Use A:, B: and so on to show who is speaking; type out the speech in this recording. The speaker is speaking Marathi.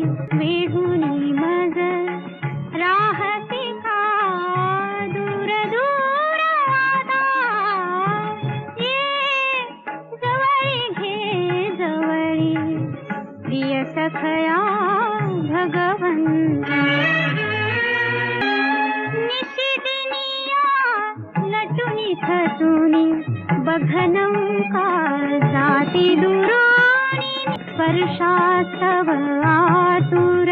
A: वेढुनी मज राहते का दूर दूर आता ये जवळी घे जवळी प्रिय सखया भगवंता निशिदिनिया नटुनी थटुनी बघनं का जाती दुराणी स्पर्शास्तव आतुर